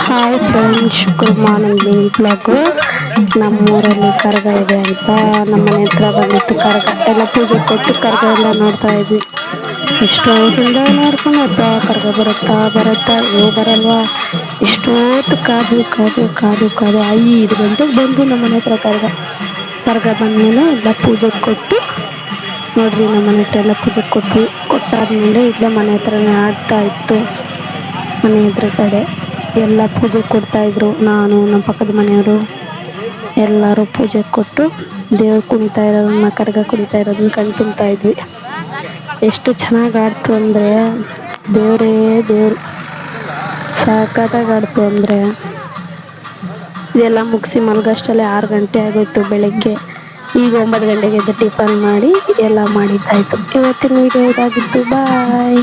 Hi friends, good morning. Blog ನಮ್ಮೂರಲ್ಲಿ ಕರಗ ಇದೆ ಅಂತ ನಮ್ಮ ಮನೆ ಹತ್ರ ಬಂದಿತ್ತು. ಕರಗ ಎಲ್ಲ ಪೂಜೆ ಕೊಟ್ಟು ಕರಗ ಎಲ್ಲ ನೋಡ್ತಾ ಇದ್ವಿ. ಎಷ್ಟೋದಿಂದ ನೋಡ್ಕೊಂಡು ಕರಗ ಬರುತ್ತಾ ಬರಲ್ವಾ. ಎಷ್ಟೊತ್ತು ಕಾದು ಕಾದು ಕಾದು ಕಾದು 5 ಗಂಟೆಗೆ ಬಂದು ನಮ್ಮ ಮನೆ ಹತ್ರ ಕರಗ ಬಂದ್ಮೇಲೆ ಎಲ್ಲ ಪೂಜೆ ಕೊಟ್ಟು ನೋಡ್ರಿ, ನಮ್ಮ ಮನೆ ಹತ್ರ ಎಲ್ಲ ಪೂಜೆ ಕೊಟ್ಟಾದ್ಮೇಲೆ ಇಲ್ಲೇ ಮನೆ ಹತ್ರನೇ ಆಗ್ತಾ ಇತ್ತು. ಮನೆ ಎದುರುಗಡೆ ಎಲ್ಲ ಪೂಜೆ ಕೊಡ್ತಾ ಇದ್ರು. ನಾನು ನಮ್ಮ ಪಕ್ಕದ ಮನೆಯವರು ಎಲ್ಲರೂ ಪೂಜೆ ಕೊಟ್ಟು ದೇವ್ರು ಕುಣಿತಾ ಇರೋದನ್ನ, ಕರಗ ಕುಣಿತಾ ಇರೋದನ್ನ ಕಣ್ ತುಂಬ್ತಾ ಇದ್ವಿ. ಎಷ್ಟು ಚೆನ್ನಾಗಿ ಆಡ್ತು ಅಂದರೆ ದೇವರೇ ದೇವ್ರು, ಸಖತ್ತಾಗಿ ಆಡ್ತು ಅಂದರೆ. ಇದೆಲ್ಲ ಮುಗಿಸಿ ಮಲಗೋಷ್ಟಲ್ಲೇ 6 ಗಂಟೆ ಆಗೋಯ್ತು ಬೆಳಗ್ಗೆ. ಈಗ 9 ಗಂಟೆಗೆ ಎದ್ದು ಟಿಫನ್ ಮಾಡಿ ಎಲ್ಲ ಮಾಡಿದ್ದಾಯಿತು. ಇವತ್ತಿನ ವಿಡಿಯೋ ಇದಾಗಿತ್ತು. ಬಾಯ್.